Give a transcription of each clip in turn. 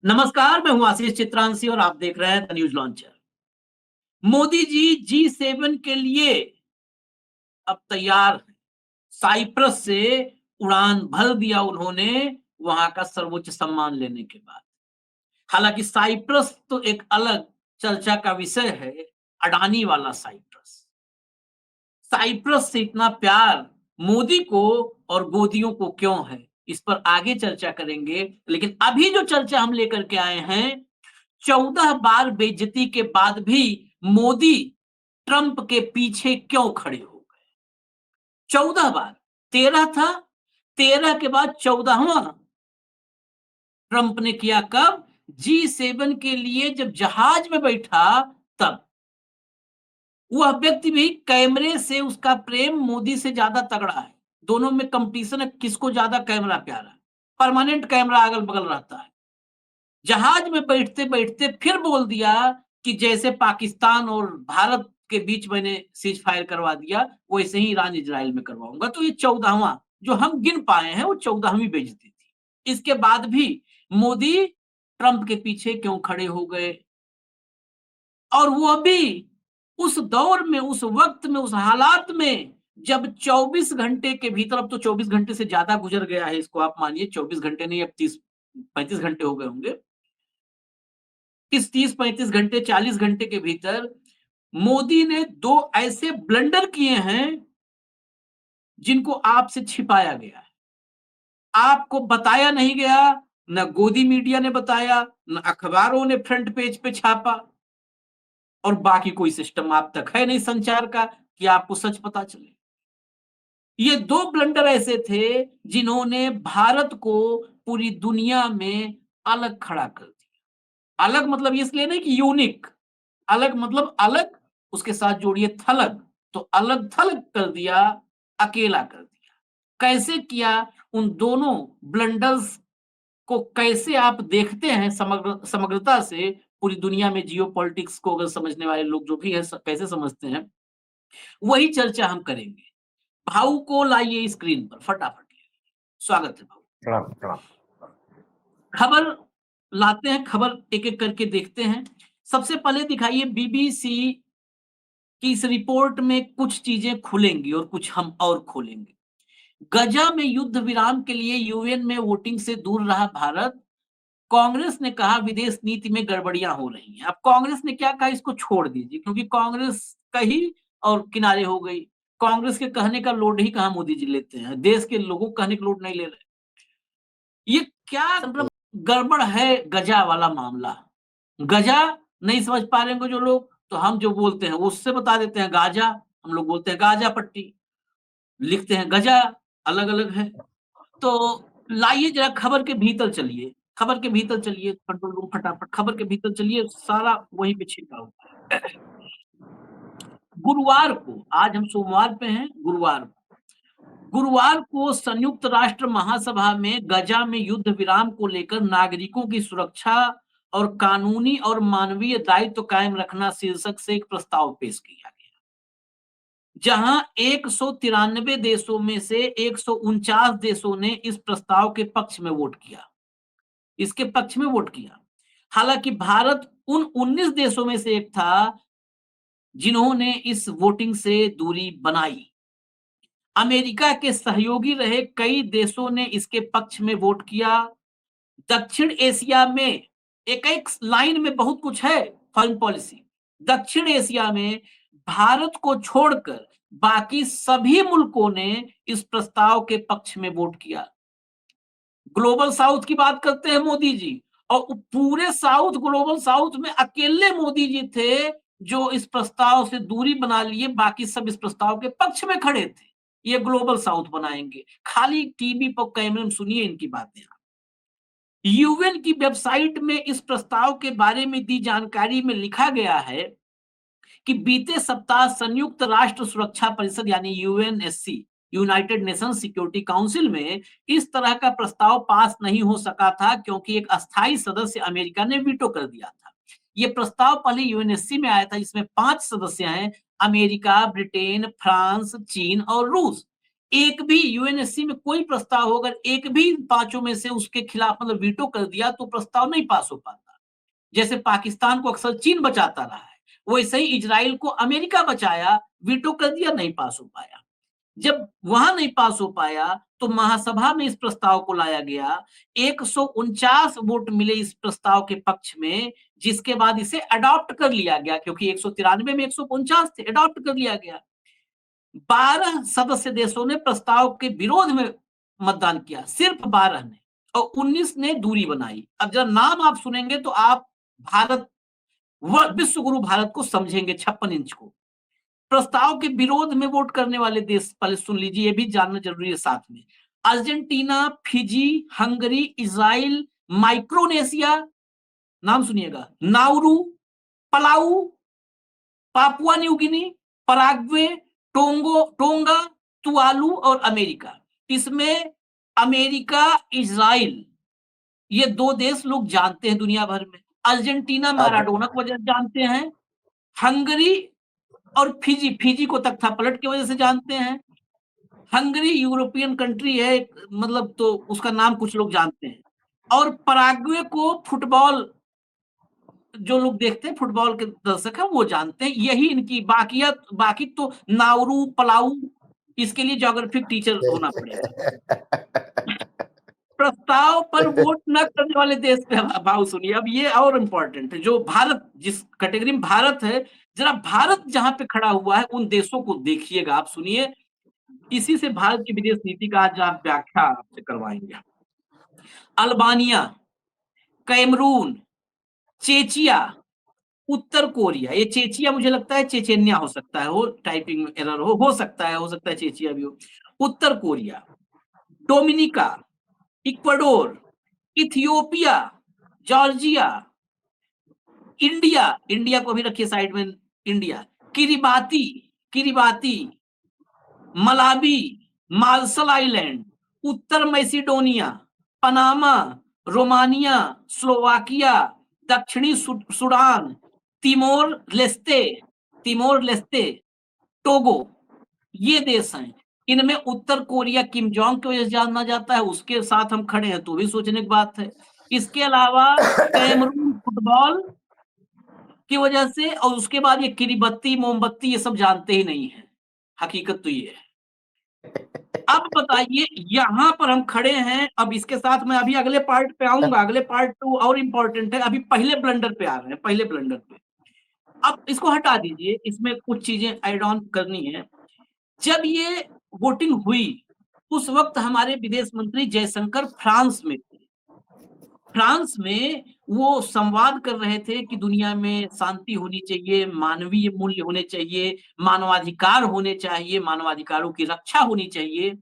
नमस्कार, मैं हूं आशीष चित्रांशी और आप देख रहे हैं the news launcher. Modi ji G7 के लिए अब तैयार हैं। साइप्रस से उड़ान भर दिया उन्होंने वहां का सर्वोच्च सम्मान लेने के बाद। हालांकि साइप्रस तो एक अलग चर्चा का विषय है, अडानी वाला साइप्रस। साइप्रस से इतना प्यार मोदी को और गोदियों को क्यों है, इस पर आगे चर्चा करेंगे। लेकिन अभी जो चर्चा हम लेकर के आए हैं, 14 बार बेइज्जती के बाद भी मोदी ट्रंप के पीछे क्यों खड़े हो गए? 14 बार, 13 था, 13 के बाद 14वां ट्रंप ने किया कब? G7 के लिए जब जहाज में बैठा तब। वह व्यक्ति भी कैमरे से उसका प्रेम मोदी से ज्यादा तगड़ा है। दोनों में कंपटीशन है, किसको ज्यादा कैमरा प्यारा है। परमानेंट कैमरा अगल बगल रहता है। जहाज में बैठते बैठते फिर बोल दिया कि जैसे पाकिस्तान और भारत के बीच मैंने सीज फायर करवा दिया, वैसे ही ईरान इजराइल में करवाऊंगा। तो ये 14वां जो हम गिन पाए हैं, वो 14वीं बेइज्जती थी। इसके बाद भी मोदी ट्रंप के पीछे क्यों खड़े हो गए? और वो भी उस दौर में, उस वक्त में, उस हालात में, जब 24 घंटे के भीतर, अब तो 24 घंटे से ज्यादा गुजर गया है, इसको आप मानिए 24 घंटे नहीं, अब 30-35 घंटे हो गए होंगे। इस 30-35 घंटे, 40 घंटे के भीतर मोदी ने 2 ऐसे ब्लंडर किए हैं जिनको आपसे छिपाया गया है। आपको बताया नहीं गया, न गोदी मीडिया ने बताया, न अखबारों ने फ्रंट पेज पे छापा, और बाकी कोई सिस्टम आप तक है नहीं संचार का कि आपको सच पता चले। ये 2 ब्लंडर ऐसे थे जिन्होंने भारत को पूरी दुनिया में अलग खड़ा कर दिया। अलग मतलब इसलिए नहीं कि यूनिक, अलग मतलब अलग, उसके साथ जोड़िए थलग, तो अलग थलग कर दिया, अकेला कर दिया। कैसे किया? उन दोनों ब्लंडर्स को कैसे आप देखते हैं समग्रता से, पूरी दुनिया में जियोपॉलिटिक्स को अगर समझने वाले लोग जो भी है कैसे समझते हैं, वही चर्चा हम करेंगे। भाऊ को लाइए स्क्रीन पर फटाफट। स्वागत है भाऊ। प्रणाम प्रणाम। खबर लाते हैं, खबर एक एक करके देखते हैं। सबसे पहले दिखाइए बीबीसी कि इस रिपोर्ट में कुछ चीजें खुलेंगी और कुछ हम और खोलेंगे। गजा में युद्ध विराम के लिए यूएन में वोटिंग से दूर रहा भारत। कांग्रेस ने कहा विदेश नीति में गड़बड़ियां हो रही हैं। अब कांग्रेस ने क्या कहा, इसको छोड़ दीजिए, क्योंकि कांग्रेस कही और किनारे हो गई। कांग्रेस के कहने का लोड ही कहां मोदी जी लेते हैं, देश के लोगों को कहने का लोड नहीं ले रहे। ये क्या मतलब गड़बड़ है गजा वाला मामला? गजा नहीं समझ पा रहे हैं जो लोग, तो हम जो बोलते हैं उससे बता देते हैं गाजा। हम लोग बोलते हैं गाजा पट्टी, लिखते हैं गजा, अलग अलग है। तो लाइए जरा खबर के भीतर चलिए, खबर के भीतर चलिए, कंट्रोल रूम फटाफट खबर के भीतर चलिए, सारा वहीं पे छिपा हुआ है। गुरुवार को, आज हम सोमवार पे हैं, गुरुवार को संयुक्त राष्ट्र महासभा में गजा में युद्ध विराम को लेकर नागरिकों की सुरक्षा और कानूनी और मानवीय दायित्व कायम रखना शीर्षक से एक प्रस्ताव पेश किया गया, जहां 193 देशों में से 149 देशों ने इस प्रस्ताव के पक्ष में वोट किया, इसके पक्ष में वोट किया। हालांकि भारत उन 19 देशों में से एक था जिन्होंने इस वोटिंग से दूरी बनाई। अमेरिका के सहयोगी रहे कई देशों ने इसके पक्ष में वोट किया। दक्षिण एशिया में एक एक लाइन में बहुत कुछ है फॉरेन पॉलिसी। दक्षिण एशिया में भारत को छोड़कर बाकी सभी मुल्कों ने इस प्रस्ताव के पक्ष में वोट किया। ग्लोबल साउथ की बात करते हैं मोदी जी, और पूरे साउथ, ग्लोबल साउथ में अकेले मोदी जी थे जो इस प्रस्ताव से दूरी बना लिए, बाकी सब इस प्रस्ताव के पक्ष में खड़े थे। ये ग्लोबल साउथ बनाएंगे, खाली टीवी पर कैमरे में सुनिए इनकी बातें। यूएन की वेबसाइट में इस प्रस्ताव के बारे में दी जानकारी में लिखा गया है कि बीते सप्ताह संयुक्त राष्ट्र सुरक्षा परिषद यानी UNSC, United nation security council में इस तरह का प्रस्ताव पास नहीं हो सका था, क्योंकि एक अस्थायी सदस्य अमेरिका ने वीटो कर दिया था। यह प्रस्ताव पहले यूएनएससी में आया था, जिसमें 5 सदस्य हैं, अमेरिका, ब्रिटेन, फ्रांस, चीन और रूस। एक भी यूएनएससी में कोई प्रस्ताव हो, अगर एक भी पांचों में से उसके खिलाफ मतलब वीटो कर दिया तो प्रस्ताव नहीं पास हो पाता। जैसे पाकिस्तान को अक्सर चीन बचाता रहा है, वैसे ही इजराइल को अमेरिका बचाया, वीटो कर दिया, नहीं पास हो पाया। जब वहां नहीं पास हो पाया तो महासभा में इस प्रस्ताव को लाया गया, 149 वोट मिले इस प्रस्ताव के पक्ष में, जिसके बाद इसे अडॉप्ट कर लिया गया, क्योंकि 193 में 149 थे, अडॉप्ट कर लिया गया। 12 सदस्य देशों ने प्रस्ताव के विरोध में मतदान किया, सिर्फ 12 ने, और 19 ने दूरी बनाई। अब जब नाम आप सुनेंगे तो आप भारत, विश्व गुरु भारत को समझेंगे, 56 इंच को। प्रस्ताव के विरोध में वोट करने वाले देश पहले सुन लीजिए, ये भी जानना जरूरी है साथ में। Argentina, Fiji, Hungary, Israel, Micronesia, नाम सुनिएगा, Nauru, Palau, Papua New Guinea, Paraguay, tonga, Tuvalu और अमेरिका। इसमें अमेरिका, इजराइल, ये 2 देश लोग जानते हैं दुनिया भर में। अर्जेंटीना माराडोना की वजह से जानते हैं, हंगरी और फिजी को तख्तापलट की वजह से जानते हैं। हंगरी यूरोपियन कंट्री है, मतलब तो उसका नाम कुछ लोग जानते हैं। और पराग्वे को फुटबॉल, जो लोग देखते हैं फुटबॉल के दर्शक हैं वो जानते हैं। यही इनकी बाकी तो नाउरू, पलाऊ, इसके लिए ज्योग्राफिक टीचर होना पड़ेगा। प्रस्ताव पर वोट न करने वाले देश पे भाव सुनिए। अब ये और इम्पोर्टेंट है, जो भारत, जिस कैटेगरी में भारत है, जरा भारत जहां पे खड़ा हुआ है उन देशों को देखिएगा, आप सुनिए। इसी से भारत की विदेश नीति का आज आप व्याख्या आपसे करवाएंगे। अल्बानिया, कैमरून, चेचिया, उत्तर कोरिया, ये चेचिया मुझे लगता है चेचेन्या हो सकता है, वो टाइपिंग में एरर हो सकता है चेचिया भी हो। उत्तर Korea, Dominica, Ecuador, Ethiopia, Georgia, India को भी रखिए साइड में, India, Kiribati, Malawi, Marshall Island, उत्तर मैसिडोनिया, पनामा, रोमानिया, स्लोवाकिया, दक्षिणी सूडान, तिमोर लेस्ते, टोगो, ये देश हैं। इनमें उत्तर कोरिया किम जोंग की वजह से जाना जाता है, उसके साथ हम खड़े हैं तो भी सोचने की बात है। इसके अलावा कैमरून फुटबॉल की वजह से, और उसके बाद ये किरीबत्ती, मोमबत्ती, ये सब जानते ही नहीं है। हकीकत तो ये है। अब बताइए, यहां पर हम खड़े हैं। अब इसके साथ मैं अभी अगले पार्ट पे आऊंगा, अगले पार्ट तो और इंपॉर्टेंट है। अभी पहले ब्लंडर पे आ रहे हैं, पहले ब्लंडर पे। अब इसको हटा दीजिए, इसमें कुछ चीजें ऐड ऑन करनी है। जब ये वोटिंग हुई उस वक्त हमारे विदेश मंत्री जयशंकर फ्रांस में थे। फ्रांस में वो संवाद कर रहे थे कि दुनिया में शांति होनी चाहिए, मानवीय मूल्य होने चाहिए, मानवाधिकार होने चाहिए, मानवाधिकारों की रक्षा होनी चाहिए।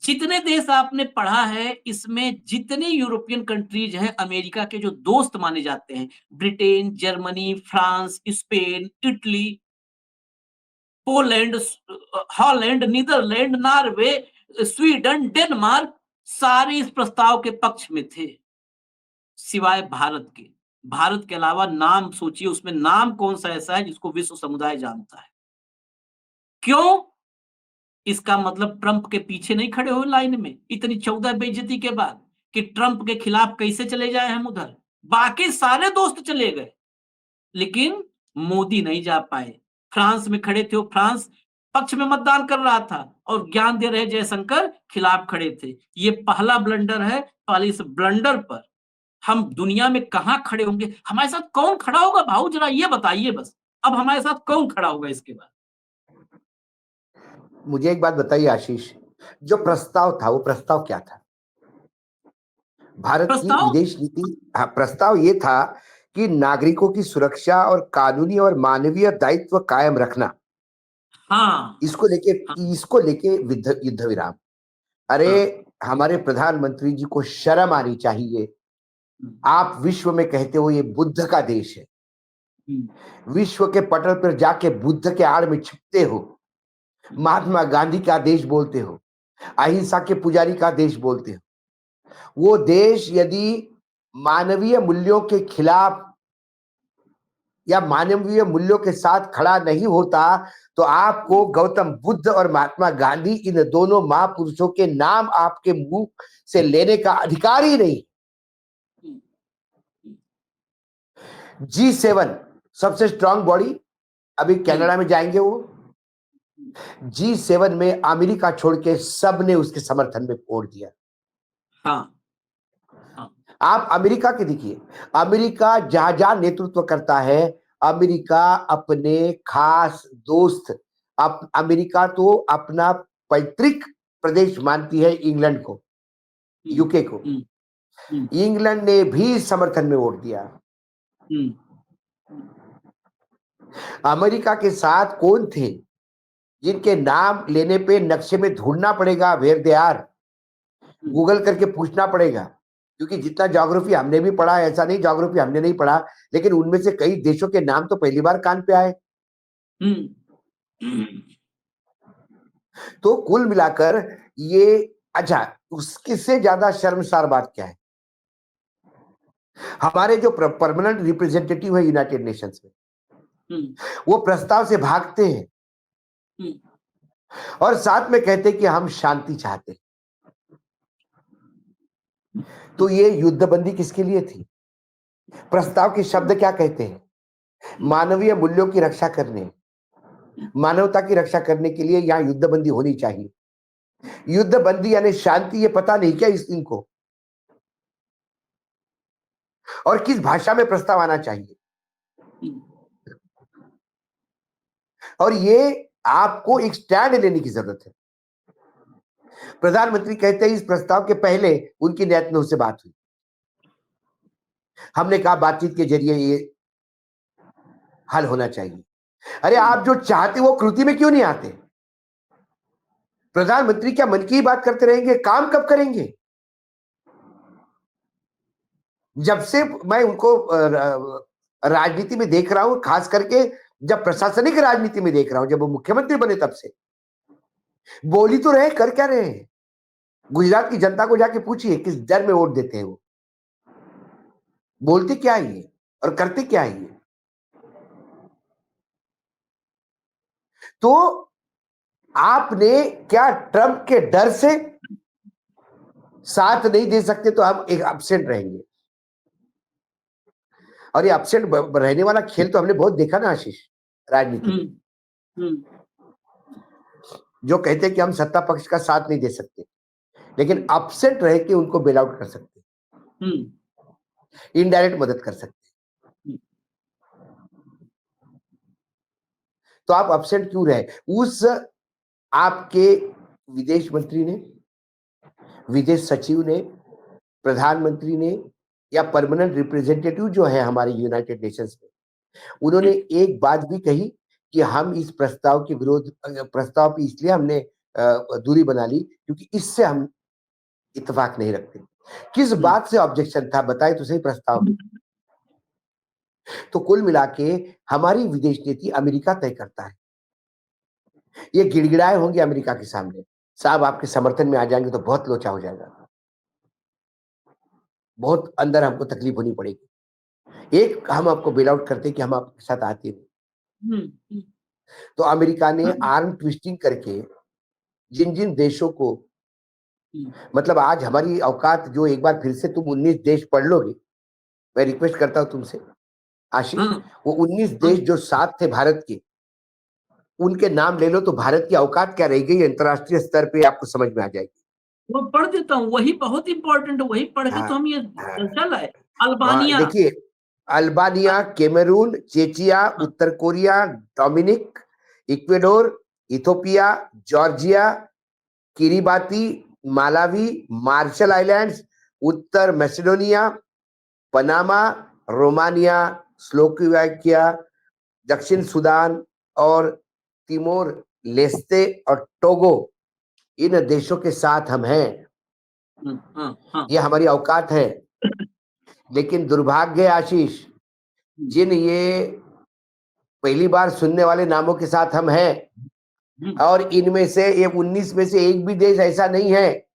जितने देश आपने पढ़ा है, इसमें जितने यूरोपियन कंट्रीज हैं, अमेरिका के जो दोस्त माने जाते हैं, Britain, Germany, France, Spain, Italy, Poland, Holland, Netherlands, Norway, Sweden, Denmark, सारे इस प्रस्ताव के पक्ष में थे, सिवाय भारत के। भारत के अलावा नाम सोचिए, उसमें नाम कौन सा ऐसा है जिसको विश्व समुदाय जानता है? क्यों? इसका मतलब ट्रंप के पीछे नहीं खड़े हुए लाइन में इतनी 14 बेइज्जती के बाद, कि ट्रंप के खिलाफ कैसे चले जाए हम उधर। बाकी सारे दोस्त चले गए, लेकिन मोदी नहीं जा पाए। फ्रांस में खड़े थे, वो फ्रांस पक्ष में मतदान कर रहा था और ज्ञान दे रहे जयशंकर खिलाफ खड़े थे। ये पहला ब्लंडर है। पहले इस ब्लंडर पर हम दुनिया में कहां खड़े होंगे, हमारे साथ कौन खड़ा होगा भाऊ, जरा ये बताइए बस। अब हमारे साथ कौन खड़ा होगा इसके बाद? मुझे एक बात बताइए आशीष, जो प्रस्ताव था वो प्रस्ताव क्या था? भारत की विदेश नीति, प्रस्ताव ये था कि नागरिकों की सुरक्षा और कानूनी और मानवीय दायित्व कायम रखना। हाँ, इसको लेके युद्ध विराम। अरे हाँ। हमारे प्रधानमंत्री जी को शर्म आनी चाहिए। आप विश्व में कहते हो ये बुद्ध का देश है, विश्व के पटल पर जाके बुद्ध के आड़ में छिपते हो, महात्मा गांधी का देश बोलते हो, अहिंसा के पुजारी का देश बोलते हो। वो देश यदि मानवीय मूल्यों के खिलाफ या मानवीय मूल्यों के साथ खड़ा नहीं होता तो आपको गौतम बुद्ध और महात्मा गांधी इन दोनों महापुरुषों के नाम आपके मुंह से लेने का अधिकार ही नहीं। G7 सबसे स्ट्रांग बॉडी, अभी कनाडा में जाएंगे वो। G7 में अमेरिका छोड़ के सब ने उसके समर्थन में वोट दिया। हाँ, आप अमेरिका के देखिए, अमेरिका जहां जहां नेतृत्व करता है, अमेरिका अपने खास दोस्त, अमेरिका तो अपना पैतृक प्रदेश मानती है इंग्लैंड को, यूके को। इंग्लैंड ने भी समर्थन में वोट दिया। अमेरिका के साथ कौन थे जिनके नाम लेने पे नक्शे में ढूंढना पड़ेगा, वेयर दे आर, गूगल करके पूछना पड़ेगा, क्योंकि जितना ज्योग्राफी हमने भी पढ़ा, ऐसा नहीं ज्योग्राफी हमने नहीं पढ़ा, लेकिन उनमें से कई देशों के नाम तो पहली बार कान पे आए। तो कुल मिलाकर ये, अच्छा उसके से ज्यादा शर्मसार बात क्या है, हमारे जो परमानेंट रिप्रेजेंटेटिव है यूनाइटेड नेशंस में, वो प्रस्ताव से भागते हैं और साथ में कहते हैं कि हम शांति चाहते हैं। तो ये युद्धबंदी किसके लिए थी? प्रस्ताव के शब्द क्या कहते हैं? मानवीय मूल्यों की रक्षा करने, मानवता की रक्षा करने के लिए यहां युद्धबंदी होनी चाहिए। युद्धबंदी यानी शांति, ये पता नहीं क्या इस दिन को, और किस भाषा में प्रस्ताव आना चाहिए। और ये आपको एक स्टैंड लेने की जरूरत है। प्रधानमंत्री कहते हैं इस प्रस्ताव के पहले उनकी नेतन्याहू से बात हुई, हमने कहा बातचीत के जरिए ये हल होना चाहिए। अरे आप जो चाहते वो कृति में क्यों नहीं आते? प्रधानमंत्री क्या मन की ही बात करते रहेंगे? काम कब करेंगे? जब से मैं उनको राजनीति में देख रहा हूं, खास करके जब प्रशासनिक राजनीति में देख रहा हूं, जब वो मुख्यमंत्री बने तब से बोली तो रहे, कर क्या रहे हैं? गुजरात की जनता को जाके पूछिए किस डर में वोट देते हैं वो, बोलते क्या है ये और करते क्या है ये। तो आपने क्या ट्रंप के डर से साथ नहीं दे सकते तो हम एक एब्सेंट रहेंगे, और ये एब्सेंट रहने वाला खेल तो हमने बहुत देखा ना आशीष, राजनीति में। जो कहते हैं कि हम सत्ता पक्ष का साथ नहीं दे सकते, लेकिन एब्सेंट रह के उनको बेल आउट कर सकते, इनडायरेक्ट मदद कर सकते। तो आप एब्सेंट क्यों रहे? उस आपके विदेश मंत्री ने, विदेश सचिव ने, प्रधानमंत्री ने, या परमानेंट रिप्रेजेंटेटिव जो है हमारे यूनाइटेड नेशंस में, उन्होंने एक बात भी कही कि हम इस प्रस्ताव के विरोध, प्रस्ताव पे इसलिए हमने दूरी बना ली क्योंकि इससे हम इत्तेफाक नहीं रखते। किस बात से ऑब्जेक्शन था बताए तो सही प्रस्ताव में। तो कुल मिला के हमारी विदेश नीति अमेरिका तय करता है। ये गिड़गिड़ाए होंगे अमेरिका के सामने, साहब आपके समर्थन में आ जाएंगे तो बहुत लोचा हो जाएगा, बहुत अंदर हमको तकलीफ होनी पड़ेगी। एक हम आपको बेल आउट करते कि हम आपके साथ आते हैं। तो अमेरिका ने आर्म ट्विस्टिंग करके जिन जिन देशों को, मतलब आज हमारी औकात जो, एक बार फिर से तुम 19 देश पढ़ लोगे, मैं रिक्वेस्ट करता हूं तुमसे आशीष, वो 19 देश जो साथ थे भारत के, उनके नाम ले लो तो भारत की औकात क्या रह गई अंतरराष्ट्रीय स्तर पे आपको समझ में आ जाएगी। वो पढ़ देता हूँ, वही बहुत इंपॉर्टेंट है, वही पढ़ के तो हम ये चल है। अल्बानिया, देखिए, अल्बानिया, कैमरून, चेचिया, उत्तर Korea, Dominica, Ecuador, Ethiopia, Georgia, Kiribati, Malawi, Marshall Islands, उत्तर मैसेडोनिया, पनामा, रोमानिया, स्लोवाकिया, दक्षिण सूडान और तिमोर लेस्ते और टोगो, इन देशों के साथ हम हैं। ये हमारी औकात है। लेकिन दुर्भाग्य आशीष, जिन ये पहली बार सुनने वाले नामों के साथ हम हैं, और इनमें से ये 19 में से एक भी देश ऐसा नहीं है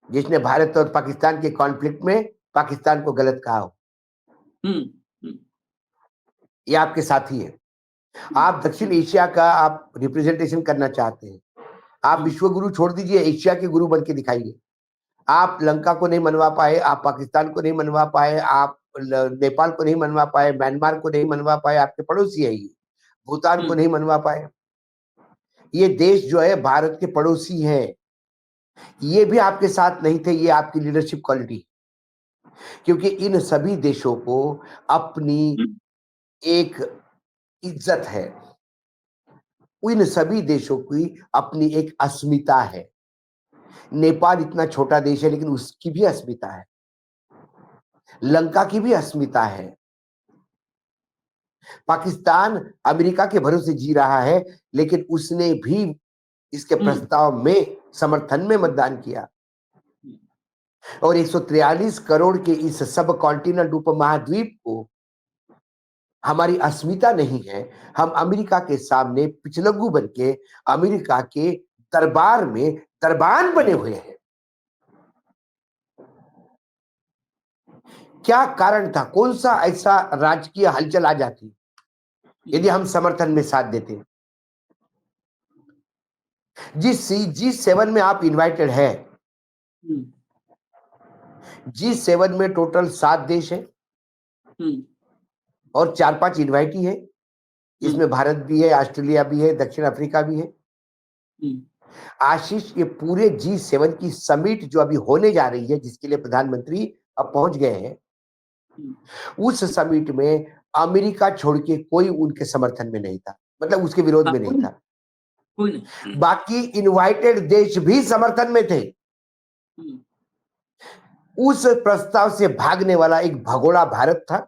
जिसने भारत और पाकिस्तान के कॉन्फ्लिक्ट में पाकिस्तान को गलत कहा हो। ये आपके साथी है। आप दक्षिण एशिया का आप रिप्रेजेंटेशन करना चाहते हैं, आप विश्व गुरु छोड़ दीजिए, एशिया के गुरु बन के दिखाइए। आप लंका को नहीं मनवा पाए, आप पाकिस्तान को नहीं मनवा पाए, आप नेपाल को नहीं मनवा पाए, म्यांमार को नहीं मनवा पाए, आपके पड़ोसी है ये, भूटान को नहीं मनवा पाए। ये देश जो है भारत के पड़ोसी हैं, ये भी आपके साथ नहीं थे। ये आपकी लीडरशिप क्वालिटी, क्योंकि इन सभी देशों को अपनी एक इज्जत है, इन सभी देशों की अपनी एक अस्मिता है। नेपाल इतना छोटा देश है लेकिन उसकी भी अस्मिता है, लंका की भी अस्मिता है। पाकिस्तान अमेरिका के भरोसे जी रहा है लेकिन उसने भी इसके प्रस्ताव में समर्थन में मतदान किया। और 143 करोड़ के इस सब कॉन्टिनेंट उपमहाद्वीप को हमारी अस्मिता नहीं है। हम अमेरिका के सामने पिछलग्गू बन के अमेरिका के दरबार में दरबान बने हुए हैं। क्या कारण था? कौन सा ऐसा राजकीय हलचल आ जाती यदि हम समर्थन में साथ देते? जिस G7 में आप इनवाइटेड है, G7 में टोटल 7 देश है और 4-5 इनवाइटी है। इसमें भारत भी है, ऑस्ट्रेलिया भी है, दक्षिण अफ्रीका भी है। आशीष, ये पूरे G7 की समिट जो अभी होने जा रही है, जिसके लिए प्रधानमंत्री अब पहुंच गए हैं, उस समिट में अमेरिका छोड़ के कोई उनके समर्थन में नहीं था, मतलब उसके विरोध में नहीं था। बाकी इनवाइटेड देश भी समर्थन में थे। उस प्रस्ताव से भागने वाला एक भगोड़ा भारत था।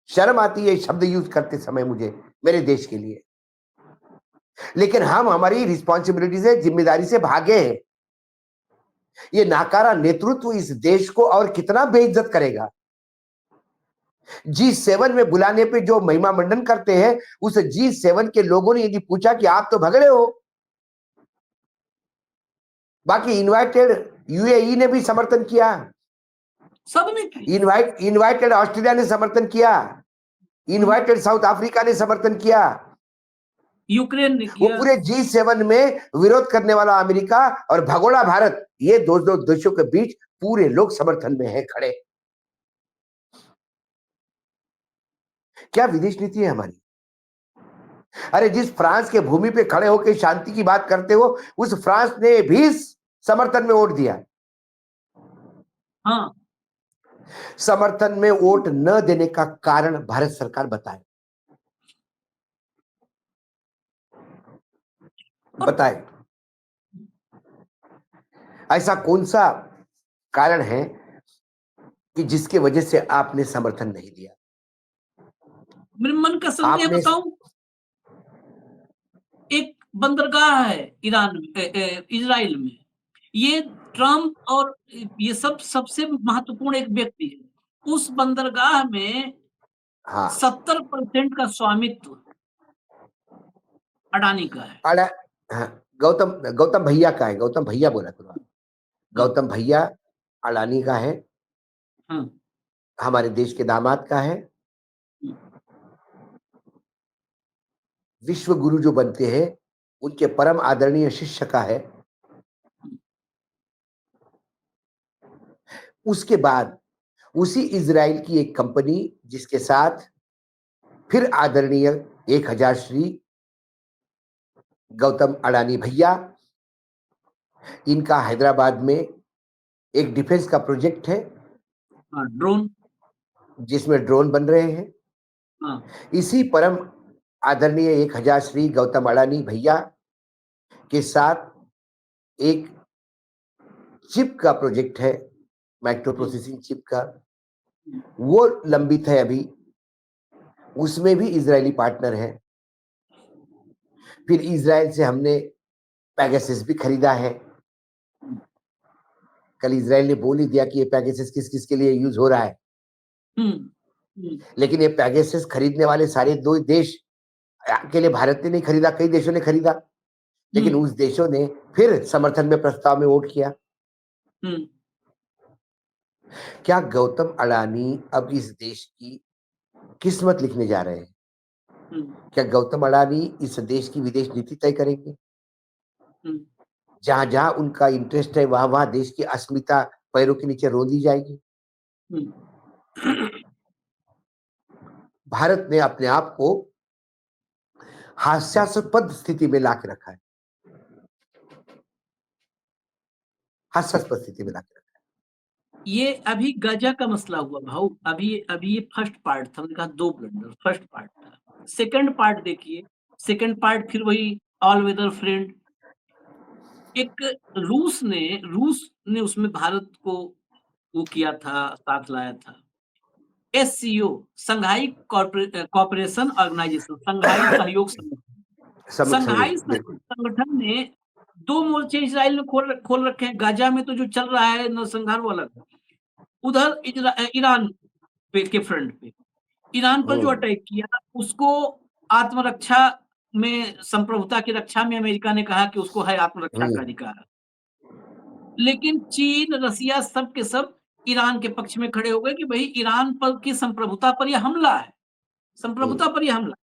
शर्म आती है शब्द यूज करते समय मुझे, मेरे देश के लिए, लेकिन हम हमारी रिस्पॉन्सिबिलिटी से, जिम्मेदारी से भागे हैं। ये नाकारा नेतृत्व इस देश को और कितना बेइज्जत करेगा। G7 में बुलाने पे जो महिमा मंडन करते हैं, उस G7 के लोगों ने यदि पूछा कि आप तो भगड़े हो, बाकी इनवाइटेड UAE ने भी समर्थन किया, सबने इनवाइटेड ऑस्ट्रेलिया ने समर्थन किया, इनवाइटेड साउथ अफ्रीका ने समर्थन किया, यूक्रेन ने किया। वो पूरे G7 में विरोध करने वाला अमेरिका और भगोड़ा भारत, ये दो देशों के बीच पूरे लोग समर्थन में है खड़े। क्या विदेश नीति है हमारी? अरे जिस फ्रांस के भूमि पे खड़े होकर शांति की बात करते हो, उस फ्रांस ने भी समर्थन में वोट दिया। हाँ, समर्थन में वोट न देने का कारण भारत सरकार बताए, बताए। ऐसा कौन सा कारण है कि जिसके वजह से आपने समर्थन नहीं दिया? मेरे मन का समझे बताऊं, एक बंदरगाह है इजराइल में, ये ट्रम्प और ये सब सबसे महत्वपूर्ण एक व्यक्ति है। उस बंदरगाह में 70% का स्वामित्व अडानी का है। गौतम भैया का है, गौतम भैया बोला करो, गौतम भैया अडानी का है। हमारे देश के दामाद का है। विश्व गुरु जो बनते हैं उनके परम आदरणीय शिष्य का है। उसके बाद उसी इजराइल की एक कंपनी जिसके साथ फिर आदरणीय 1000 श्री गौतम अडानी भैया, इनका हैदराबाद में एक डिफेंस का प्रोजेक्ट है, ड्रोन, जिसमें ड्रोन बन रहे हैं। इसी परम आदरणीय 1000 श्री गौतम अडानी भैया के साथ एक चिप का प्रोजेक्ट है, माइक्रो प्रोसेसिंग चिप का, वो लंबित है अभी, उसमें भी इजरायली पार्टनर है। फिर इजराइल से हमने पैगासस भी खरीदा है। कल इजराइल ने बोल ही दिया कि ये पैगासस किस किस के लिए यूज हो रहा है। लेकिन ये पैगासस खरीदने वाले सारे 2 देश अकेले भारत ने नहीं खरीदा, कई देशों ने खरीदा, लेकिन उस देशों ने फिर समर्थन में प्रस्ताव में वोट किया। क्या गौतम अडानी अब इस देश की किस्मत लिखने जा रहे हैं? क्या गौतम अडानी इस देश की विदेश नीति तय करेंगे? जहां जहां उनका इंटरेस्ट है वहां वहां देश की अस्मिता पैरों के नीचे रोंदी जाएगी। भारत ने अपने आप को हास्यास्पद स्थिति में लाके रखा है, हास्यास्पद स्थिति में लाके रखा है। ये अभी गाजा का मसला हुआ भाऊ, अभी अभी ये फर्स्ट पार्ट था, हमने कहा 2 ब्लंडर, फर्स्ट पार्ट था। सेकंड पार्ट देखिए, सेकंड पार्ट फिर वही ऑल वेदर फ्रेंड। एक रूस ने उसमें भारत को वो किया था, साथ लाया था। SCO, Shanghai corporation organisation, Shanghai सहयोग संगठन। शंघाई संगठन ने 2 मोर्चे इजराइल ने खोल रखे हैं। गाजा में तो जो चल रहा है नरसंहार वो अलग, उधर ईरान के फ्रंट पे, ईरान पर जो अटैक किया उसको आत्मरक्षा में, संप्रभुता की रक्षा में अमेरिका ने कहा कि उसको है आत्मरक्षा का अधिकार। लेकिन चीन, रसिया सब के सब ईरान के पक्ष में खड़े हो गए कि भाई ईरान पर की संप्रभुता पर यह हमला है, संप्रभुता पर यह हमला।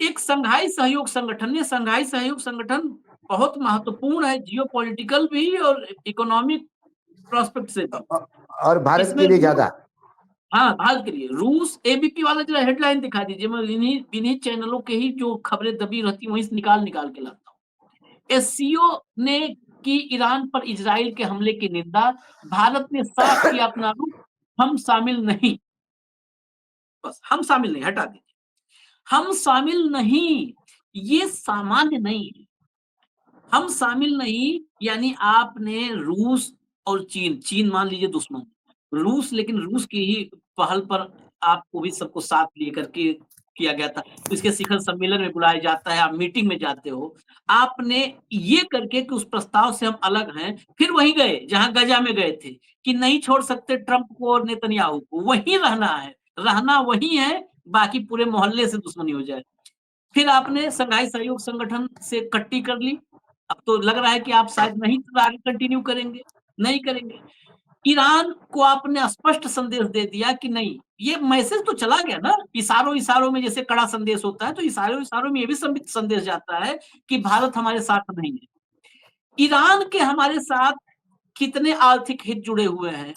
एक शंघाई सहयोग संगठन ने, शंघाई सहयोग संगठन बहुत महत्वपूर्ण है, जियोपॉलिटिकल भी और इकोनॉमिक प्रोस्पेक्ट से भी, और भारत के लिए ज्यादा। हाँ, भारत के लिए। रूस, एबीपी वाला जरा हेडलाइन दिखा दीजिए, मैं इन्हीं चैनलों के ही जो खबरें दबी रहती वहीं से निकाल के लाता हूँ। एससीओ ने की ईरान पर इजराइल के हमले की निंदा, भारत ने साफ किया अपना रुख, हम शामिल नहीं, बस हम शामिल नहीं, हटा दीजिए, हम शामिल नहीं, ये सामान्य नहीं है। हम शामिल नहीं यानी आपने रूस और चीन मान लीजिए दुश्मन, रूस, लेकिन रूस की ही पहल पर आपको भी सबको साथ लेकर के किया गया था। इसके शिखर सम्मेलन में बुलाया जाता है, आप मीटिंग में जाते हो, आपने ये करके कि उस प्रस्ताव से हम अलग हैं, फिर वहीं गए जहां गजा में गए थे कि नहीं छोड़ सकते ट्रंप को और नेतन्याहू को, वहीं रहना है, रहना वहीं है, बाकी पूरे मोहल्ले से दुश्मनी हो जाए। फिर आपने शंघाई सहयोग संगठन से कट्टी कर ली, अब तो लग रहा है कि आप शायद नहीं आगे कंटिन्यू करेंगे, नहीं करेंगे। ईरान को आपने स्पष्ट संदेश दे दिया कि नहीं, ये मैसेज तो चला गया ना, इशारों में जैसे कड़ा संदेश होता है, तो इशारों में ये भी संदेश जाता है कि भारत हमारे साथ नहीं है। ईरान के हमारे साथ कितने आर्थिक हित जुड़े हुए हैं।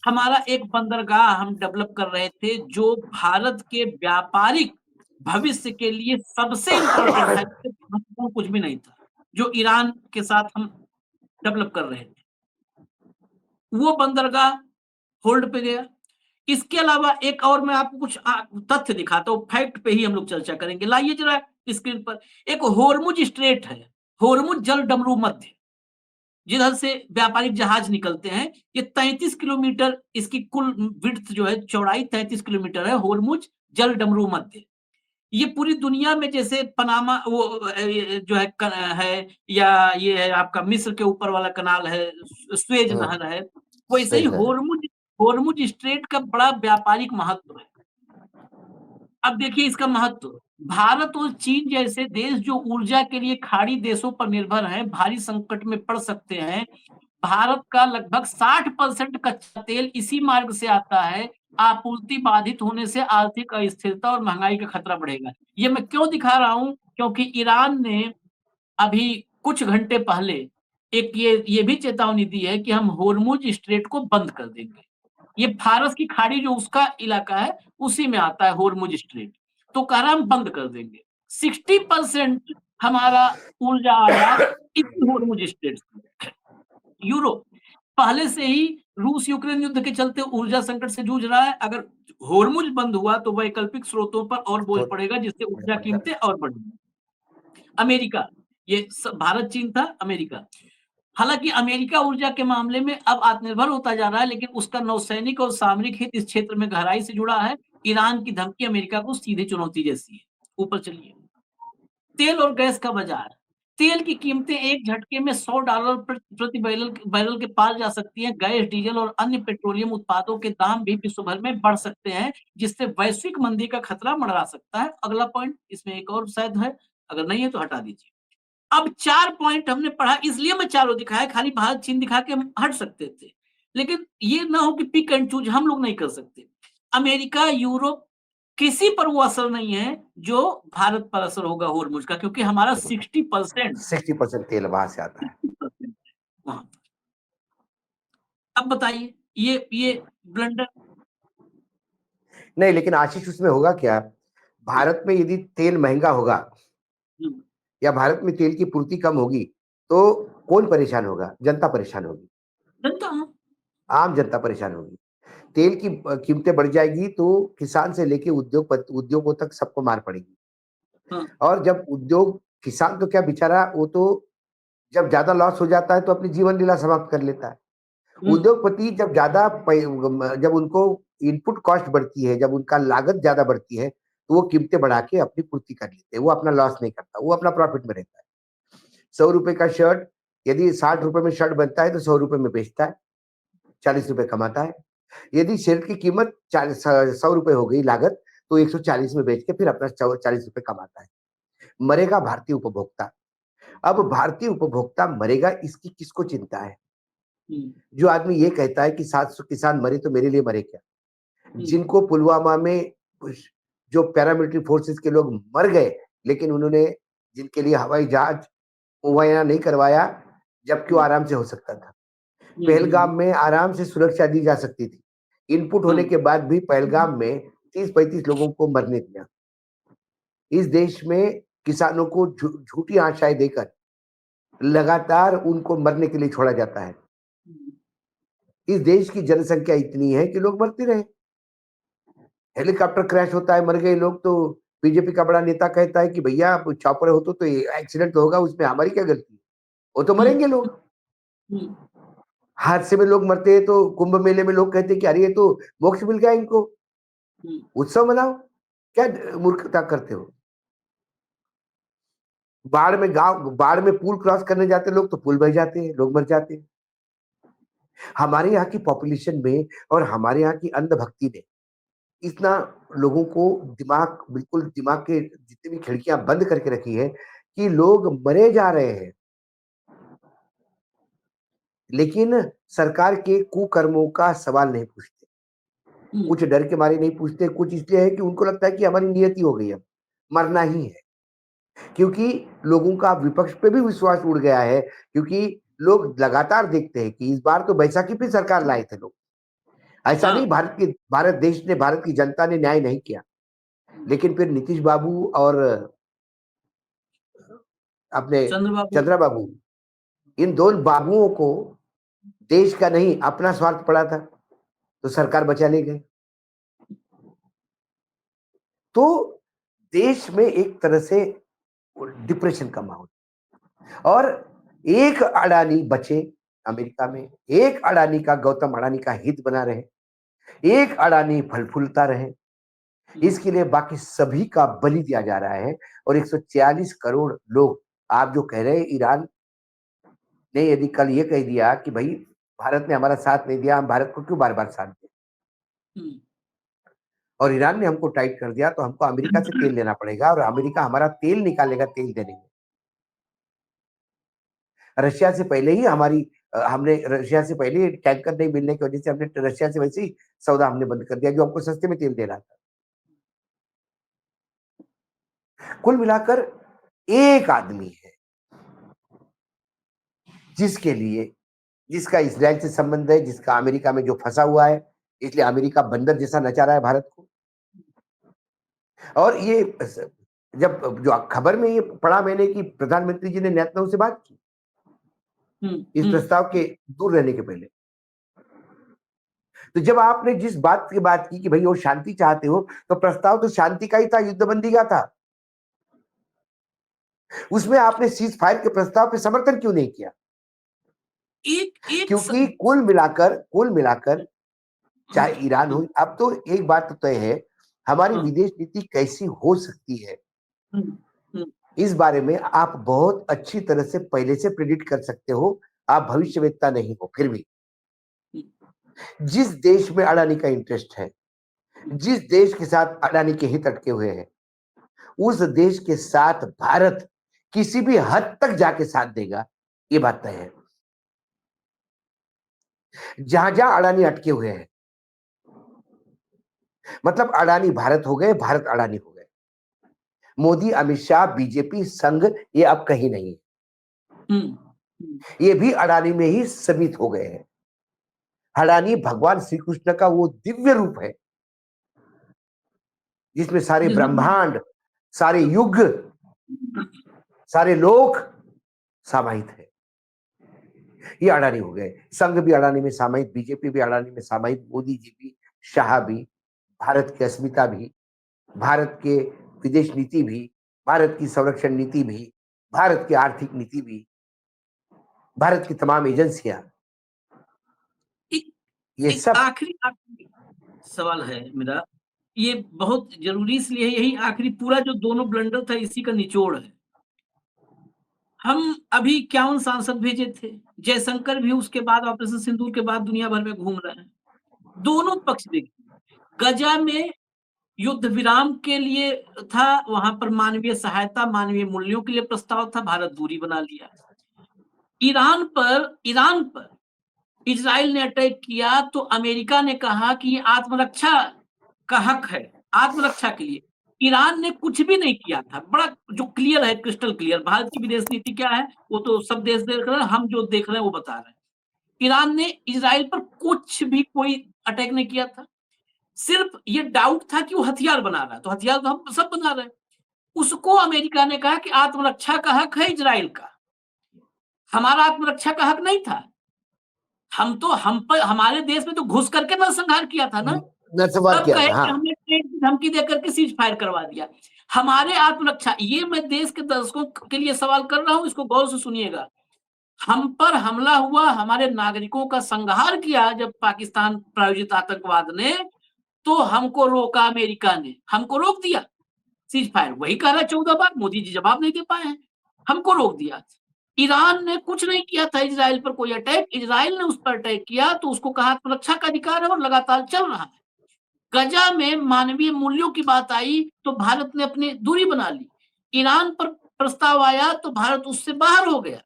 हमारा एक बंदरगाह हम डेवलप कर रहे थे जो भारत के व्यापारिक भविष्य के लिए सबसे इंपॉर्टेंट है, कुछ भी नहीं था, जो ईरान के साथ हम डेवलप कर रहे थे, वो बंदरगाह होल्ड पे गया। इसके अलावा एक और मैं आपको कुछ तथ्य दिखाता हूँ, फैक्ट पे ही हम लोग चर्चा करेंगे। लाइए जरा स्क्रीन पर, एक होर्मुज स्ट्रेट है, होर्मुज जल डमरू मध्य, जिधर से व्यापारिक जहाज निकलते हैं। ये 33 किलोमीटर इसकी कुल विड्थ जो है, चौड़ाई 33 किलोमीटर है, होर्मुज जल डमरू मध्य। ये पूरी दुनिया में जैसे पनामा वो जो है या ये है आपका मिस्र के ऊपर वाला कनाल है, स्वेज नहर है, वैसे ही होर्मुज स्ट्रेट का बड़ा व्यापारिक महत्व है। अब देखिए इसका महत्व, भारत और चीन जैसे देश जो ऊर्जा के लिए खाड़ी देशों पर निर्भर हैं, भारी संकट में पड़ सकते हैं। भारत का लगभग 60% कच्चा तेल इसी मार्ग से आता है, आपूर्ति बाधित होने से आर्थिक अस्थिरता और महंगाई का खतरा बढ़ेगा। ये मैं क्यों दिखा रहा हूं, क्योंकि ईरान ने अभी कुछ घंटे पहले एक ये भी चेतावनी दी है कि हम होर्मुज स्ट्रेट को बंद कर देंगे। ये फारस की खाड़ी जो उसका इलाका है उसी में आता है होर्मुज स्ट्रेट, तो कह रहा हम बंद कर देंगे। 60% हमारा ऊर्जा आयात इसी होर्मुज स्ट्रेट से। यूरोप पहले से ही रूस यूक्रेन युद्ध के चलते ऊर्जा संकट से जूझ रहा है, अगर होर्मुज बंद हुआ तो वैकल्पिक स्रोतों पर और बोझ पड़ेगा, जिससे ऊर्जा कीमतें और बढ़ेंगी। अमेरिका, ये भारत चीन था, अमेरिका, हालांकि अमेरिका ऊर्जा के मामले में अब आत्मनिर्भर होता जा रहा है, लेकिन उसका नौसैनिक और सामरिक हित इस क्षेत्र में गहराई से जुड़ा है। ईरान की धमकी अमेरिका को सीधी चुनौती जैसी है। ऊपर चलिए, तेल और गैस का बाजार, तेल की कीमतें एक झटके में $100 प्रति बैरल के पार जा सकती हैं। गैस, डीजल और अन्य पेट्रोलियम उत्पादों के दाम भी विश्व भर में बढ़ सकते हैं, जिससे वैश्विक मंदी का खतरा मंडरा सकता है। अगला पॉइंट, इसमें एक और शायद है, अगर नहीं है तो हटा दीजिए। अब 4 पॉइंट हमने पढ़ा, इसलिए मैं चारों दिखाया, खाली भारत चीन दिखा के हम हट सकते थे, लेकिन ये ना हो कि पिक एंड चूज हम लोग नहीं कर सकते। अमेरिका, यूरोप, किसी पर वो असर नहीं है जो भारत पर असर होगा होर्मुज का, क्योंकि हमारा 60% 60% तेल वहां से आता है। वहां पर। अब बताइए ये ब्लंडर। नहीं, लेकिन आशीष उसमें होगा क्या, भारत में यदि तेल महंगा होगा हम्म, या भारत में तेल की पूर्ति कम होगी तो कौन परेशान होगा? जनता परेशान होगी, जनता, हाँ। आम जनता परेशान होगी। तेल की कीमतें बढ़ जाएगी तो किसान से लेके उद्योगों तक सबको मार पड़ेगी। हाँ, और जब उद्योग, किसान तो क्या बेचारा, वो तो जब ज्यादा लॉस हो जाता है तो अपनी जीवन लीला समाप्त कर लेता है। हम्म, उद्योगपति जब ज्यादा जब उनको इनपुट कॉस्ट बढ़ती है, जब उनका लागत ज्यादा बढ़ती है, तो वो कीमतें बढ़ा के अपनी पूर्ति कर लेते हैं। वो अपना लॉस नहीं करता, वो अपना प्रॉफिट में रहता है। 100 रुपए का शर्ट यदि 60 रुपए में शर्ट बनता है तो 100 रुपए में बेचता है, 40 रुपए कमाता है। यदि शर्ट की कीमत 100 रुपए हो गई लागत, तो 140 में बेच के फिर अपना 40 रुपए कमाता है। मरेगा भारतीय उपभोक्ता। अब भारतीय उपभोक्ता मरेगा, इसकी किसको चिंता है? हम्म, जो आदमी ये कहता है कि 700 किसान मरे तो मेरे लिए मरे क्या? हम्म, जिनको पुलवामा में जो पैरामिलिट्री फोर्सेस के लोग मर गए, लेकिन उन्होंने, जिनके लिए हवाई जहाज मुहैया नहीं करवाया, जबकि वो हम्म, आराम से हो सकता था। हम्म, पहलगाम में आराम से सुरक्षा दी जा सकती थी। इनपुट होने हाँ, के बाद भी पहलगाम में 30-35 लोगों को मरने दिया। इस देश में किसानों को झूठी आशाएं देकर लगातार उनको मरने के लिए छोड़ा जाता है। हम्म, इस देश की जनसंख्या इतनी है कि लोग मरते रहे। हेलीकॉप्टर क्रैश होता है, मर गए लोग, तो बीजेपी का बड़ा नेता कहता है कि भैया आप चॉपर हो तो एक्सीडेंट तो होगा, उसमें हमारी क्या गलती है? वो तो हम्म, मरेंगे लोग। हम्म, हादसे में लोग मरते हैं तो कुंभ मेले में लोग कहते हैं कि अरे ये तो मोक्ष मिल गया इनको, हम्म, उत्सव मनाओ। क्या मूर्खता करते हो? बाढ़ में पुल क्रॉस करने जाते लोग तो पुल बह जाते हैं, लोग मर जाते हैं। हमारे यहाँ की पॉपुलेशन में और हमारे यहाँ की अंधभक्ति ने इतना लोगों को दिमाग के जितनी भी खिड़कियां बंद करके रखी है कि लोग मरे जा रहे हैं। लेकिन सरकार के कुकर्मों का सवाल नहीं पूछते। हम्म, कुछ डर के मारे नहीं पूछते, कुछ इसलिए है कि उनको लगता है कि हमारी नियति हो गई, अब मरना ही है। क्योंकि लोगों का विपक्ष पे भी विश्वास उड़ गया है, क्योंकि लोग लगातार देखते हैं कि इस बार तो बैसाखी पे सरकार लाए थे लोग। ऐसा नहीं हाँ, भारत देश ने, भारत की जनता ने न्याय नहीं किया। लेकिन फिर नीतीश बाबू और अपने चंद्रबाबू। चंद्रा बाबू, इन दोनों बाबुओं को देश का नहीं अपना स्वार्थ पड़ा था, तो सरकार बचा ले गए। तो देश में एक तरह से डिप्रेशन का माहौल। और एक अडानी बचे अमेरिका में, एक अडानी का, गौतम अडानी का हित बना रहे, एक अडानी फल फूलता रहे, हम्म, इसके लिए बाकी सभी का बलि दिया जा रहा है। और 140 करोड़ लोग, आप जो कह रहे हैं, ईरान ने यदि कल ये कह दिया कि भाई भारत ने हमारा साथ नहीं दिया, हम भारत को क्यों बार बार साथ दें, हम्म, और ईरान ने हमको टाइट कर दिया, तो हमको अमेरिका से तेल लेना पड़ेगा और अमेरिका हमारा तेल निकालेगा तेल देने में। रशिया से पहले ही हमने रशिया से पहले ही टैंकर नहीं मिलने की वजह से हमने रशिया से वैसे ही सौदा हमने बंद कर दिया, जो हमको सस्ते में तेल दे रहा था। कुल मिलाकर एक आदमी है जिसके लिए, जिसका इसराइल से संबंध है, जिसका अमेरिका में जो फंसा हुआ है, इसलिए अमेरिका बंदर जैसा नचा रहा है भारत को। और ये जब जो खबर में ये पढ़ा मैंने कि प्रधानमंत्री जी ने नेतन्याहू से बात की हम्म, इस प्रस्ताव के दूर रहने के पहले, तो जब आपने जिस बात की बात की कि भाई वो शांति चाहते हो, तो प्रस्ताव तो शांति का ही था, युद्धबंदी का था। उसमें आपने सीज फायर के प्रस्ताव पे समर्थन क्यों नहीं किया? एक एक क्योंकि कुल मिलाकर हम्म, चाहे ईरान हो, अब तो एक बात तो तय है, हमारी हाँ, विदेश नीति कैसी हो सकती है, हम्म, हम्म, इस बारे में आप बहुत अच्छी तरह से पहले से प्रिडिक्ट कर सकते हो। आप भविष्यवेत्ता नहीं हो, फिर भी जिस देश में अडानी का इंटरेस्ट है, जिस देश के साथ अडानी के हित अटके हुए हैं, उस देश के साथ भारत किसी भी हद तक जाके साथ देगा, ये बात तय है। जहां जहां अडानी अटके हुए हैं, मतलब अडानी भारत हो गए, भारत अडानी हो गए। मोदी, अमित शाह, बीजेपी, संघ, ये अब कहीं नहीं है। ये भी अडानी में ही सीमित हो गए हैं। अडानी भगवान श्री कृष्ण का वो दिव्य रूप है जिसमें सारे ब्रह्मांड, सारे युग, सारे लोक समाहित है। ये अडानी हो गए। संघ भी अडानी में समाहित, बीजेपी भी अडानी में समाहित, मोदी जी भी, शाह भी, भारत की अस्मिता भी, भारत के विदेश नीति भी, भारत की संरक्षण नीति भी, भारत की आर्थिक नीति भी, भारत की तमाम एजेंसियां, ये एक सब। आखिरी सवाल है मेरा, ये बहुत जरूरी इसलिए यही आखिरी पूरा जो दोनों ब्लंडर था इसी का निचोड़ है। हम अभी 51 सांसद भेजे थे, जयशंकर भी उसके बाद ऑपरेशन सिंदूर के बाद दुनिया भर में घूम रहे हैं। दोनों पक्ष देखिए, गजा में युद्ध विराम के लिए था, वहां पर मानवीय सहायता, मानवीय मूल्यों के लिए प्रस्ताव था, भारत दूरी बना लिया। ईरान पर इजराइल ने अटैक किया तो अमेरिका ने कहा कि ये आत्मरक्षा का हक है, आत्मरक्षा के लिए। ईरान ने कुछ भी नहीं किया था, बड़ा जो क्लियर है, क्रिस्टल क्लियर। भारत की विदेश नीति क्या है वो तो सब देश देख रहे हैं, हम जो देख रहे हैं वो बता रहे हैं। ईरान ने इजराइल पर कुछ भी कोई अटैक नहीं किया था। सिर्फ ये डाउट था कि वो हथियार बना रहा है, तो हथियार तो हम सब बना रहे हैं। उसको अमेरिका ने कहा कि आत्मरक्षा का हक है इजराइल का, हमारा आत्मरक्षा का हक नहीं था। हम पर हमारे देश में तो घुस करके नरसंहार किया था ना, नरसंहार तब किया कहे था, कि हाँ। हमने ट्रेन की धमकी देकर के सीज फायर करवा दिया। हमारे आत्मरक्षा, ये मैं देश के दर्शकों के लिए सवाल कर रहा हूं, इसको गौर से सुनिएगा। हम पर हमला हुआ, हमारे नागरिकों का संहार किया जब पाकिस्तान प्रायोजित आतंकवाद ने, तो हमको रोका अमेरिका ने, हमको रोक दिया सीज फायर। वही कह रहा है 14 बार, मोदी जी जवाब नहीं दे पाए हैं, हमको रोक दिया। ईरान ने कुछ नहीं किया था इजराइल पर कोई अटैक, इजराइल ने उस पर अटैक किया तो उसको कहा सुरक्षा का अधिकार है और लगातार चल रहा है। गजा में मानवीय मूल्यों की बात आई तो भारत ने अपनी दूरी बना ली। ईरान पर प्रस्ताव आया तो भारत उससे बाहर हो गया।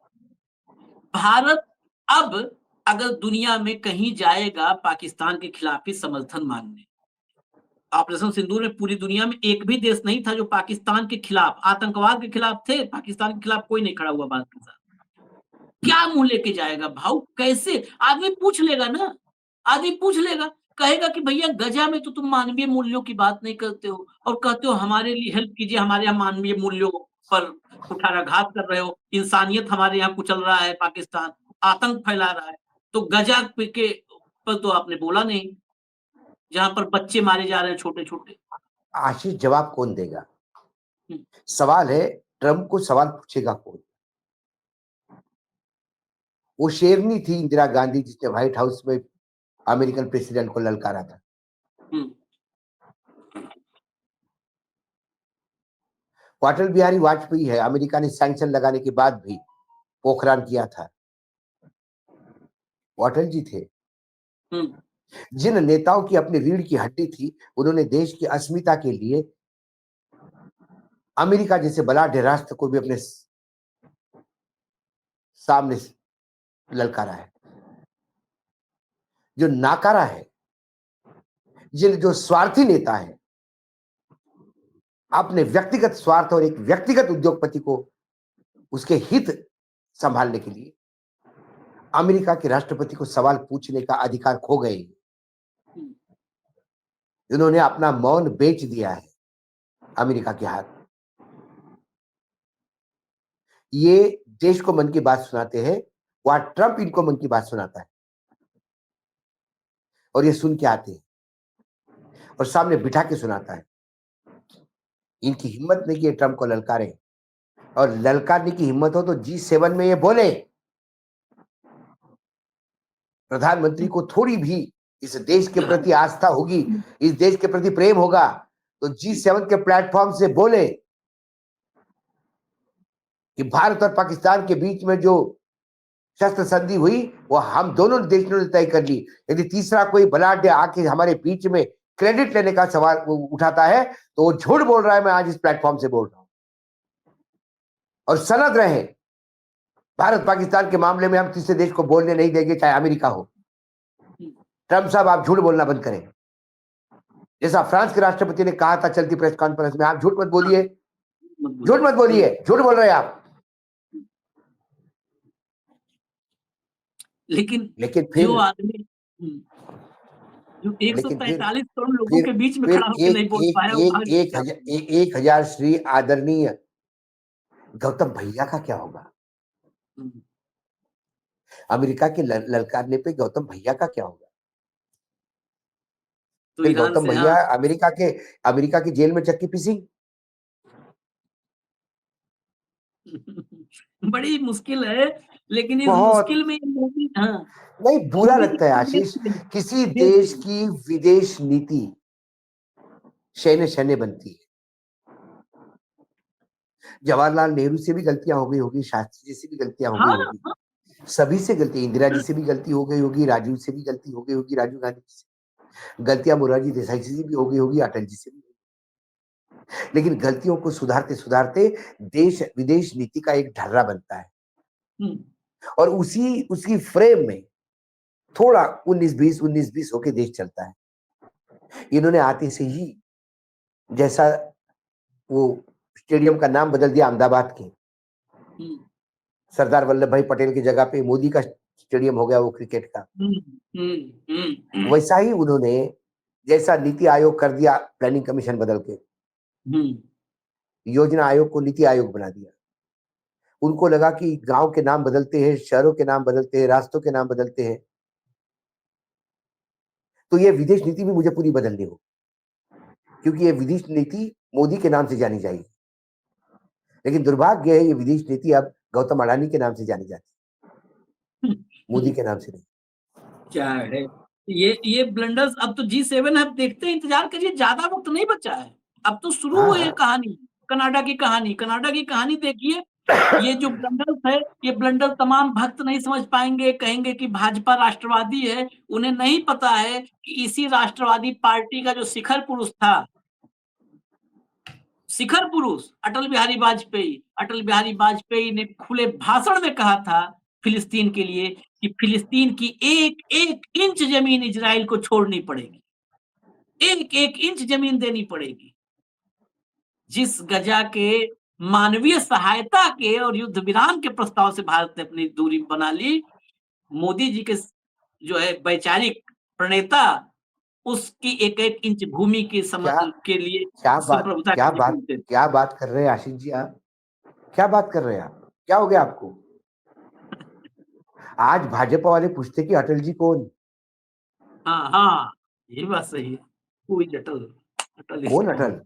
भारत अब अगर दुनिया में कहीं जाएगा पाकिस्तान के खिलाफ ही समर्थन मांगने, ऑपरेशन सिंदूर में पूरी दुनिया में एक भी देश नहीं था जो पाकिस्तान के खिलाफ, आतंकवाद के खिलाफ थे, पाकिस्तान के खिलाफ कोई नहीं खड़ा हुआ भारत के साथ। क्या मुंह लेके जाएगा भाव, कैसे आदमी पूछ लेगा ना, आदमी पूछ लेगा, कहेगा कि भैया गजा में तो तुम मानवीय मूल्यों की बात नहीं करते हो और कहते हो हमारे लिए हेल्प कीजिए, हमारे यहाँ मानवीय मूल्यों पर कुठाराघात कर रहे हो, इंसानियत हमारे यहाँ कुचल रहा है, पाकिस्तान आतंक फैला रहा है। तो गजा के पर तो आपने बोला नहीं, जहां पर बच्चे मारे जा रहे हैं छोटे छोटे। आशीष, जवाब कौन देगा? सवाल है, ट्रंप को सवाल पूछेगा कौन? वो शेरनी थी इंदिरा गांधी जिसने व्हाइट हाउस में अमेरिकन प्रेसिडेंट को ललकारा था। अटल बिहारी वाजपेयी है, अमेरिका ने सैंक्शन लगाने के बाद भी पोखरान किया था, वो अटल जी थे। जिन नेताओं की अपनी रीढ़ की हड्डी थी, उन्होंने देश की अस्मिता के लिए अमेरिका जैसे बलाढ्य राष्ट्र को भी अपने सामने ललकारा है। जो नाकारा है, जो स्वार्थी नेता है, अपने व्यक्तिगत स्वार्थ और एक व्यक्तिगत उद्योगपति को उसके हित संभालने के लिए अमेरिका के राष्ट्रपति को सवाल पूछने का अधिकार खो गए। इन्होंने अपना मौन बेच दिया है अमेरिका के हाथ। ये देश को मन की बात सुनाते हैं, वहां ट्रंप इनको मन की बात सुनाता है और ये सुन के आते हैं और सामने बिठा के सुनाता है। इनकी हिम्मत नहीं कि ये ट्रंप को ललकारे, और ललकारने की हिम्मत हो तो G7 में ये बोले। प्रधानमंत्री को थोड़ी भी इस देश के प्रति आस्था होगी, इस देश के प्रति प्रेम होगा, तो G7 के प्लेटफॉर्म से बोले कि भारत और पाकिस्तान के बीच में जो शस्त्र संधि हुई वो हम दोनों देशों ने तय कर ली। यदि तीसरा कोई बलाढ्य आके हमारे बीच में क्रेडिट लेने का सवाल उठाता है तो वो झूठ बोल रहा है। मैं आज इस प्लेटफॉर्म से बोल रहा हूं, और सनद रहे, भारत पाकिस्तान के मामले में हम तीसरे देश को बोलने नहीं देंगे, चाहे अमेरिका हो। ट्रंप साहब, आप झूठ बोलना बंद करें। जैसा फ्रांस के राष्ट्रपति ने कहा था चलती प्रेस कॉन्फ्रेंस में, आप झूठ मत बोलिए, मत झूठ मत बोलिए, झूठ बोल रहे हैं आप। लेकिन लेकिन जो फिर आदमी जो लेकिन 143 करोड़ लोगों फिर के बीच में फिर खड़ा होकर नहीं एक बोल एक पाया, वो भाग एक एक क्या हजार एक हजार श्री आदरणीय गौतम भैया का क्या होगा? अमेरिका के ललकारने पे गौतम भैया का क्या होगा? तो फिर ईरान गौतम से, भैया हाँ, अमेरिका की जेल में चक्की पीसी। बड़ी मुश्किल है, लेकिन इस बहुत मुश्किल में मोदी, हाँ, नहीं, बुरा मोदी जी लगता है का आशीष, देश किसी देश देश की विदेश नीति शैने शैने बनती है। जवाहरलाल नेहरू से भी गलतियां हो गई होगी, शास्त्री जी से भी गलतियां हो गई हाँ, होगी, हाँ, सभी से गलती, इंदिरा जी से भी गलती हो गई होगी, राजीव से भी गलती हो गई होगी, राजीव गांधी जी से गलतियां, मोरारजी देसाई जी से भी हो गई होगी, अटल जी से भी। लेकिन गलतियों को सुधारते सुधारते देश विदेश नीति का एक ढर्रा बनता है, और उसी उसकी फ्रेम में थोड़ा 19-20 होके देश चलता है। इन्होंने आते से ही, जैसा वो स्टेडियम का नाम बदल दिया अहमदाबाद के, सरदार वल्लभ भाई पटेल की जगह पे मोदी का स्टेडियम हो गया वो क्रिकेट का, वैसा ही उन्होंने जैसा नीति आयोग कर दिया, प्लानिंग कमीशन बदल के योजना आयोग को नीति आयोग बना दिया। उनको लगा कि गांव के नाम बदलते हैं, शहरों के नाम बदलते हैं, रास्तों के नाम बदलते हैं, तो ये विदेश नीति भी मुझे पूरी बदलनी हो, क्योंकि ये विदेश नीति मोदी के नाम से जानी जाएगी। लेकिन दुर्भाग्य है, ये विदेश नीति अब गौतम अडानी के नाम से जानी जाती है, मोदी के नाम से नहीं। क्या है ये ब्लंडर्स। अब तो G7 आप देखते हैं, इंतजार करिए, ज्यादा वक्त नहीं बचा है, अब तो शुरू हुई है कहानी। कनाडा की कहानी देखिए। ये जो ब्लंडर्स है, ये ब्लंडर तमाम भक्त नहीं समझ पाएंगे, कहेंगे कि भाजपा राष्ट्रवादी है। उन्हें नहीं पता है कि इसी राष्ट्रवादी पार्टी का जो शिखर पुरुष था, अटल बिहारी वाजपेयी ने खुले भाषण में कहा था फिलिस्तीन के लिए कि फिलिस्तीन की एक एक इंच जमीन इजराइल को छोड़नी पड़ेगी, एक एक इंच जमीन देनी पड़ेगी। जिस गजा के मानवीय सहायता के और युद्ध विराम के प्रस्ताव से भारत ने अपनी दूरी बना ली, मोदी जी के जो है वैचारिक प्रणेता, उसकी एक एक इंच भूमि की के लिए संप्रभुता क्या बात कर रहे हैं आशीष जी आप? क्या बात कर रहे हैं आप? क्या हो गया आपको? आज भाजपा वाले पूछते कि अटल जी कौन? हाँ, ये बात सही है। कोई अटल कौन अटल?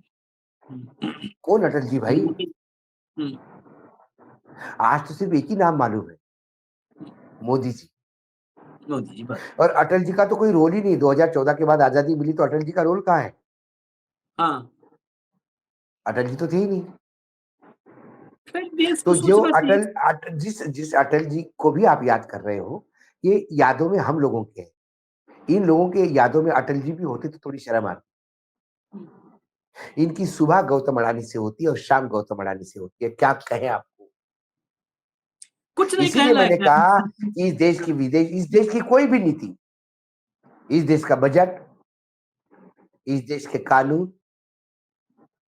कौन अटल जी भाई? आज तो सिर्फ एक ही नाम मालूम है, मोदी जी। और अटल जी का तो कोई रोल ही नहीं। 2014 के बाद आजादी मिली तो अटल जी का रोल कहाँ है? हाँ, अटल जी तो थे ही नहीं। तो जो जिस अटल जी को भी आप याद कर रहे हो, ये यादों में हम लोगों के हैं। इन लोगों के यादों में अटल जी भी होते तो थोड़ी शर्म आती। इनकी सुबह गौतम अडानी से होती है और शाम गौतम अडानी से होती है। क्या कहें आपको? कुछ नहीं, इसीलिए मैंने कहा कि इस देश की कोई भी नीति, इस देश का बजट, इस देश के कानून,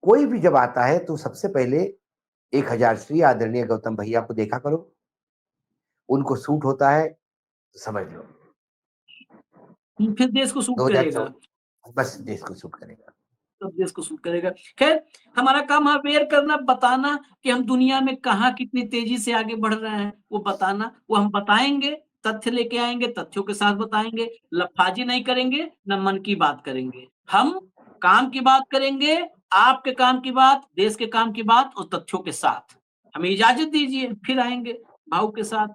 कोई भी जब आता है तो सबसे पहले 1000 श्री आदरणीय गौतम भैया को देखा करो। उनको सूट होता है तो समझ लो, फिर देश को सूट करेगा। बस देश को सूट करेगा, तब देश को सूट करेगा। खैर, हमारा काम है अवेयर करना, बताना कि हम दुनिया में कहाँ कितनी तेजी से आगे बढ़ रहे हैं, वो बताना। वो हम बताएंगे, तथ्य लेके आएंगे, तथ्यों के साथ बताएंगे, लफाजी नहीं करेंगे, न मन की बात करेंगे। हम काम की बात करेंगे, आपके काम की बात, देश के काम की बात, और तथ्यों के साथ। हमें इजाजत दीजिए, फिर आएंगे भाव के साथ।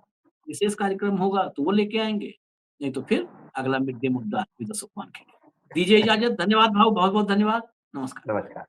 विशेष कार्यक्रम होगा तो वो लेके आएंगे, नहीं तो फिर अगला मिड डे मुद्दा दीजिए इजाजत। धन्यवाद भाव, बहुत बहुत धन्यवाद। नमस्कार। नमस्कार।